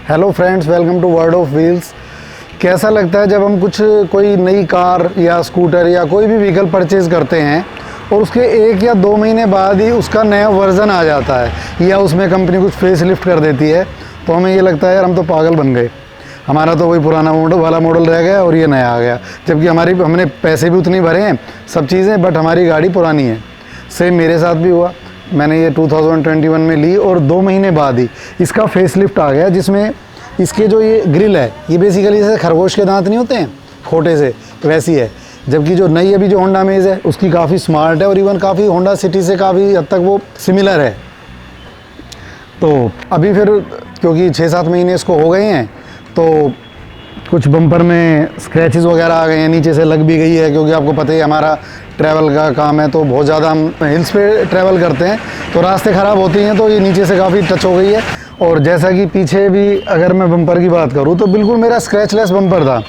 Hello friends, welcome to world of wheels. कैसा लगता है जब हम कोई नई कार या स्कूटर या कोई भी व्हीकल परचेज़ करते हैं और उसके 1 या 2 महीने बाद ही उसका नया वर्ज़न आ जाता है या उसमें कंपनी कुछ फेस लिफ्ट कर देती है, तो हमें ये लगता है यार हम तो पागल बन गए, हमारा तो वही पुराना मॉडल रह गया और ये नया आ गया। जबकि हमने पैसे भी उतनी भरे हैं, सब चीज़ें, बट हमारी गाड़ी पुरानी है। सेम मेरे साथ भी हुआ। मैंने ये 2021 में ली और 2 महीने बाद ही इसका फेस लिफ्ट आ गया, जिसमें इसके जो ये ग्रिल है ये बेसिकली जैसे खरगोश के दांत नहीं होते हैं खोटे से, वैसी है। जबकि जो नई अभी जो होंडा अमेज है उसकी काफ़ी स्मार्ट है और इवन काफ़ी होंडा सिटी से काफ़ी हद तक वो सिमिलर है। तो अभी फिर क्योंकि 6-7 महीने इसको हो गए हैं तो कुछ बम्पर में स्क्रैचेस वगैरह आ गए हैं, नीचे से लग भी गई है। क्योंकि आपको पता ही हमारा ट्रैवल का काम है तो बहुत ज़्यादा हम हिल्स पे ट्रैवल करते हैं तो रास्ते ख़राब होती हैं, तो ये नीचे से काफ़ी टच हो गई है। और जैसा कि पीछे भी अगर मैं बम्पर की बात करूँ तो बिल्कुल मेरा स्क्रैचलेस बम्पर था।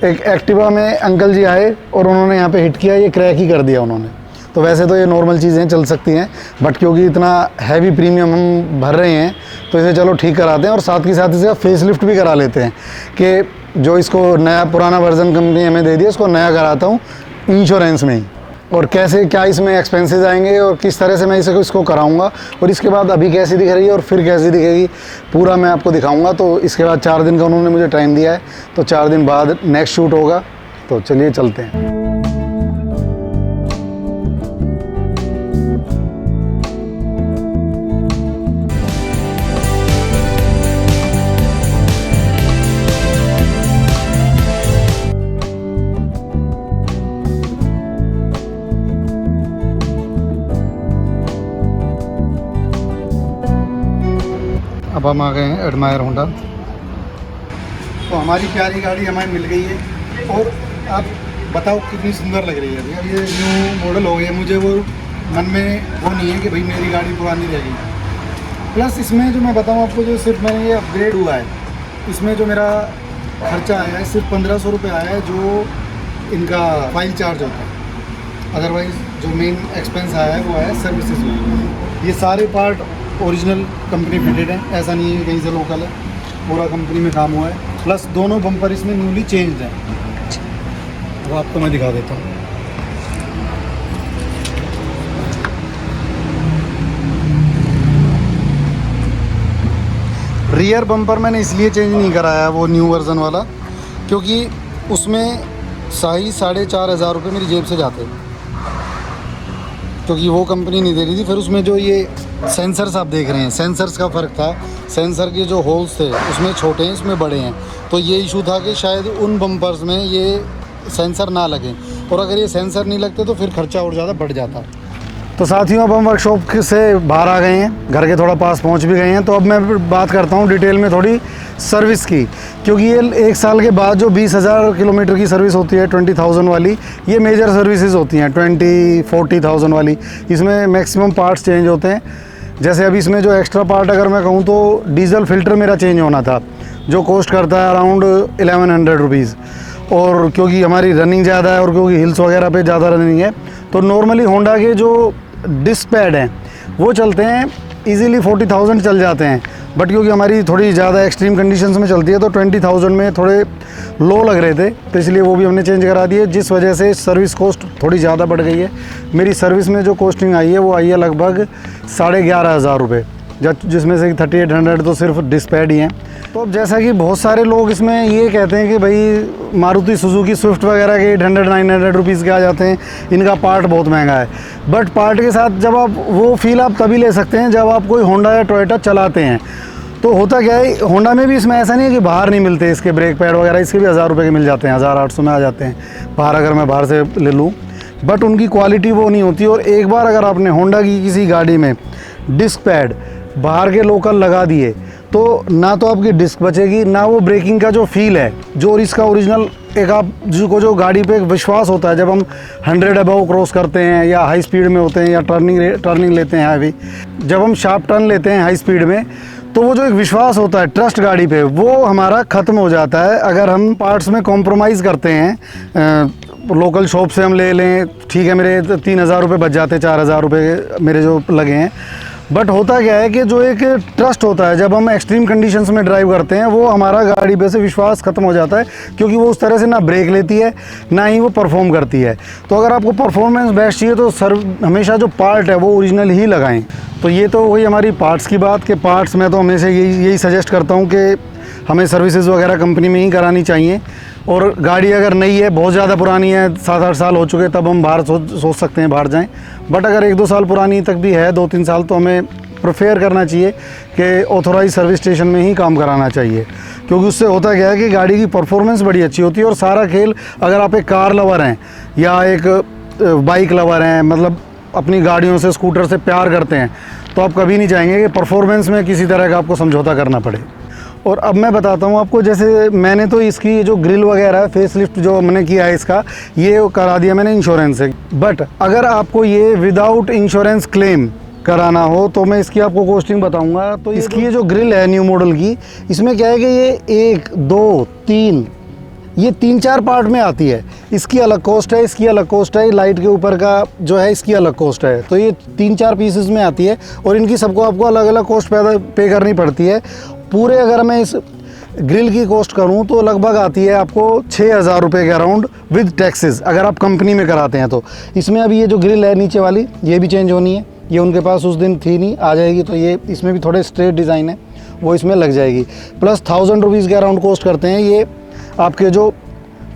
एक एक्टिवा में अंकल जी आए और उन्होंने यहाँ पे हिट किया, ये क्रैक ही कर दिया उन्होंने। तो वैसे तो ये नॉर्मल चीज़ें चल सकती हैं, बट क्योंकि इतना हैवी प्रीमियम हम भर रहे हैं तो इसे चलो ठीक कराते हैं और साथ ही साथ इसे फेस लिफ्ट भी करा लेते हैं कि जो इसको नया पुराना वर्जन कंपनी हमें दे दिया, इसको नया कराता हूँ इंश्योरेंस में ही। और कैसे क्या इसमें एक्सपेंसेस आएंगे और किस तरह से मैं इसको कराऊंगा और इसके बाद अभी कैसी दिख रही है और फिर कैसी दिखेगी, पूरा मैं आपको दिखाऊंगा। तो इसके बाद 4 दिन का उन्होंने मुझे टाइम दिया है, तो 4 दिन बाद नेक्स्ट शूट होगा। तो चलिए चलते हैं। अब हम आ गए हैं एडमायर होंडा। तो हमारी प्यारी गाड़ी हमें मिल गई है और आप बताओ कितनी सुंदर लग रही है। अब ये न्यू मॉडल हो गया, मुझे वो मन में वो नहीं है कि भाई मेरी गाड़ी पुरानी रहेगी। प्लस इसमें जो मैं बताऊं आपको, जो सिर्फ मैंने ये अपग्रेड हुआ है, इसमें जो मेरा खर्चा आया है सिर्फ 1500 रुपये आया है, जो इनका फाइल चार्ज होता है। अदरवाइज़ जो मेन एक्सपेंस आया है वो आया है सर्विसेज में। ये सारे पार्ट ओरिजिनल कंपनी फिटेड है, ऐसा नहीं है कहीं से लोकल है, पूरा कंपनी में काम हुआ है। प्लस दोनों बम्पर इसमें न्यूली चेंज्ड हैं, वो आपको मैं दिखा देता हूँ। रियर बम्पर मैंने इसलिए चेंज नहीं कराया वो न्यू वर्जन वाला, क्योंकि उसमें सही 4,500 रुपये मेरी जेब से जाते, क्योंकि वो कंपनी नहीं दे रही थी। फिर उसमें जो ये सेंसर्स आप देख रहे हैं, सेंसर्स का फ़र्क था। सेंसर के जो होल्स थे उसमें छोटे हैं, इसमें बड़े हैं। तो ये इशू था कि शायद उन बम्पर्स में ये सेंसर ना लगें, और अगर ये सेंसर नहीं लगते तो फिर खर्चा और ज़्यादा बढ़ जाता। तो साथियों, अब हम वर्कशॉप से बाहर आ गए हैं, घर के थोड़ा पास पहुंच भी गए हैं। तो अब मैं बात करता हूं डिटेल में थोड़ी सर्विस की, क्योंकि ये 1 साल के बाद जो 20,000 किलोमीटर की सर्विस होती है 20,000 वाली, ये मेजर सर्विसेज होती हैं 20-40,000 वाली। इसमें मैक्सिमम पार्ट्स चेंज होते हैं। जैसे अभी इसमें जो एक्स्ट्रा पार्ट अगर मैं कहूँ तो डीजल फिल्टर मेरा चेंज होना था, जो कॉस्ट करता है अराउंड 1100 रुपीज़। और क्योंकि हमारी रनिंग ज़्यादा है और क्योंकि हिल्स वगैरह पे ज़्यादा रनिंग है, तो नॉर्मली होंडा के जो डिस्क पैड हैं वो चलते हैं इजीली 40,000 चल जाते हैं। बट क्योंकि हमारी थोड़ी ज़्यादा एक्सट्रीम कंडीशंस में चलती है तो 20,000 में थोड़े लो लग रहे थे, तो इसलिए वो भी हमने चेंज करा दिए, जिस वजह से सर्विस कॉस्ट थोड़ी ज़्यादा बढ़ गई है। मेरी सर्विस में जो कॉस्टिंग आई है वो आई है लगभग 11,500 रुपये, जिसमें से 3,800 तो सिर्फ डिस्क पैड ही हैं। तो अब जैसा कि बहुत सारे लोग इसमें ये कहते हैं कि भाई मारुति सुजुकी स्विफ्ट वगैरह के 800-900 रुपीज़ के आ जाते हैं, इनका पार्ट बहुत महंगा है। बट पार्ट के साथ जब आप वो फील आप तभी ले सकते हैं जब आप कोई होंडा या टोयोटा चलाते हैं। तो होता क्या है, होंडा में भी इसमें ऐसा नहीं है कि बाहर नहीं मिलते, इसके ब्रेक पैड वगैरह इसके भी 1,000 रुपये के मिल जाते हैं, 1,800 में आ जाते हैं बाहर, अगर मैं बाहर से ले लूँ। बट उनकी क्वालिटी वो नहीं होती। और एक बार अगर आपने होंडा की किसी गाड़ी में डिस्क पैड बाहर के लोकल लगा दिए तो ना तो आपकी डिस्क बचेगी, ना वो ब्रेकिंग का जो फील है, जो इसका ओरिजिनल एक आप जो गाड़ी पे एक विश्वास होता है जब हम 100 अबव क्रॉस करते हैं या हाई स्पीड में होते हैं या टर्निंग लेते हैं हैवी, जब हम शार्प टर्न लेते हैं हाई स्पीड में, तो वो जो एक विश्वास होता है ट्रस्ट गाड़ी पे, वो हमारा ख़त्म हो जाता है अगर हम पार्ट्स में कॉम्प्रोमाइज़ करते हैं। लोकल शॉप से हम ले लें, ठीक है, मेरे 3,000 रुपये बच जाते, 4,000 रुपये मेरे जो लगे हैं। बट होता क्या है कि जो एक ट्रस्ट होता है जब हम एक्सट्रीम कंडीशंस में ड्राइव करते हैं, वो हमारा गाड़ी पे से विश्वास खत्म हो जाता है, क्योंकि वो उस तरह से ना ब्रेक लेती है ना ही वो परफॉर्म करती है। तो अगर आपको परफॉर्मेंस बेस्ट चाहिए तो हमेशा जो पार्ट है वो ओरिजिनल ही लगाएं। तो ये तो वही हमारी पार्ट्स की बात के पार्ट्स मैं तो हमेशा यही सजेस्ट करता हूँ कि हमें सर्विसेज वगैरह कंपनी में ही करानी चाहिए। और गाड़ी अगर नई है, बहुत ज़्यादा पुरानी है, 7-8 साल हो चुके, तब हम बाहर सोच सकते हैं बाहर जाएं। बट अगर 1-2 साल पुरानी तक भी है, 2-3 साल, तो हमें प्रेफर करना चाहिए कि ऑथोराइज सर्विस स्टेशन में ही काम कराना चाहिए, क्योंकि उससे होता क्या है कि गाड़ी की परफॉर्मेंस बड़ी अच्छी होती है। और सारा खेल, अगर आप एक कार लवर हैं या एक बाइक लवर हैं, मतलब अपनी गाड़ियों से, स्कूटर से प्यार करते हैं, तो आप कभी नहीं चाहेंगे कि परफॉर्मेंस में किसी तरह का आपको समझौता करना पड़े। और अब मैं बताता हूँ आपको, जैसे मैंने तो इसकी जो ग्रिल वगैरह फेस लिफ्ट जो मैंने किया है इसका, ये करा दिया मैंने इंश्योरेंस से। बट अगर आपको ये विदाउट इंश्योरेंस क्लेम कराना हो तो मैं इसकी आपको कॉस्टिंग बताऊंगा। तो इसकी ये जो ग्रिल है न्यू मॉडल की, इसमें क्या है कि ये 1, 2, 3, ये 3-4 पार्ट में आती है। इसकी अलग कॉस्ट है, इसकी अलग कॉस्ट है, लाइट के ऊपर का जो है इसकी अलग कॉस्ट है। तो ये 3-4 पीसेस में आती है और इनकी सबको आपको अलग अलग कॉस्ट पे करनी पड़ती है। पूरे अगर मैं इस ग्रिल की कॉस्ट करूं तो लगभग आती है आपको 6,000 रुपये के अराउंड विद टैक्सेस, अगर आप कंपनी में कराते हैं तो। इसमें अभी ये जो ग्रिल है नीचे वाली, ये भी चेंज होनी है, ये उनके पास उस दिन थी नहीं, आ जाएगी। तो ये इसमें भी थोड़े स्ट्रेट डिज़ाइन है, वो इसमें लग जाएगी। प्लस 1,000 रुपीज़ के अराउंड कॉस्ट करते हैं ये आपके जो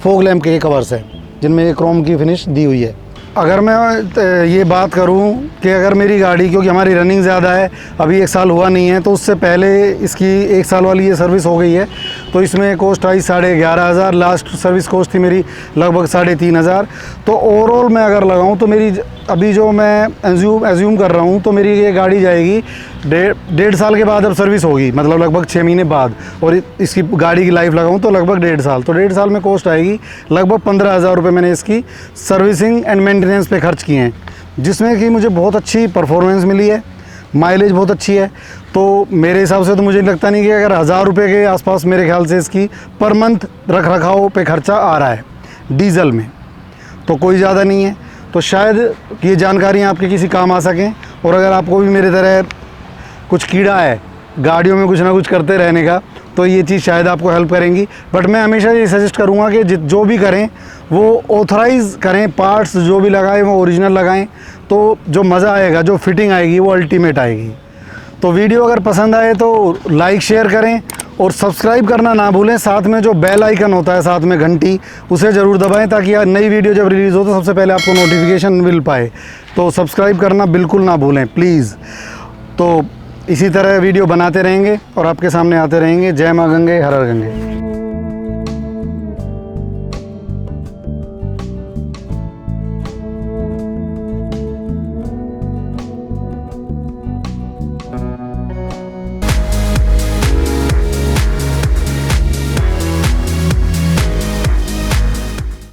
फॉग लैम्प के कवर्स हैं, जिनमें ये क्रोम की फिनिश दी हुई है। अगर मैं ये बात करूं कि अगर मेरी गाड़ी, क्योंकि हमारी रनिंग ज़्यादा है, अभी 1 साल हुआ नहीं है, तो उससे पहले इसकी 1 साल वाली ये सर्विस हो गई है, तो इसमें कॉस्ट आई 11,500। लास्ट सर्विस कॉस्ट थी मेरी लगभग 3,500। तो ओवरऑल मैं अगर लगाऊं तो मेरी अभी जो मैं एज्यूम कर रहा हूं, तो मेरी ये गाड़ी जाएगी 1.5 साल के बाद अब सर्विस होगी, मतलब लगभग 6 महीने बाद। और इसकी गाड़ी की लाइफ लगाऊं तो लगभग 1.5 साल, तो 1.5 साल में कॉस्ट आएगी लगभग 15,000 रुपये मैंने इसकी सर्विसिंग एंड मेंटेनेंस पे खर्च किए हैं, जिसमें कि मुझे बहुत अच्छी परफॉर्मेंस मिली है, माइलेज बहुत अच्छी है। तो मेरे हिसाब से तो मुझे लगता नहीं कि अगर 1,000 रुपये के आसपास मेरे ख्याल से इसकी पर मंथ रख रखाव पे खर्चा आ रहा है डीजल में, तो कोई ज़्यादा नहीं है। तो शायद ये जानकारियाँ आपके किसी काम आ सकें। और अगर आपको भी मेरे तरह कुछ कीड़ा है गाड़ियों में कुछ ना कुछ करते रहने का, तो ये चीज़ शायद आपको हेल्प करेंगी। बट मैं हमेशा ये सजेस्ट करूँगा कि जो भी करें वो ऑथराइज़ करें, पार्ट्स जो भी लगाएं वो ओरिजिनल लगाएं, तो जो मज़ा आएगा, जो फिटिंग आएगी वो अल्टीमेट आएगी। तो वीडियो अगर पसंद आए तो लाइक शेयर करें और सब्सक्राइब करना ना भूलें। साथ में जो बेल आइकन होता है, साथ में घंटी, उसे ज़रूर दबाएं, ताकि नई वीडियो जब रिलीज़ हो तो सबसे पहले आपको नोटिफिकेशन मिल पाए। तो सब्सक्राइब करना बिल्कुल ना भूलें प्लीज़। तो इसी तरह वीडियो बनाते रहेंगे और आपके सामने आते रहेंगे। जय माँ गंगे, हर हर गंगे।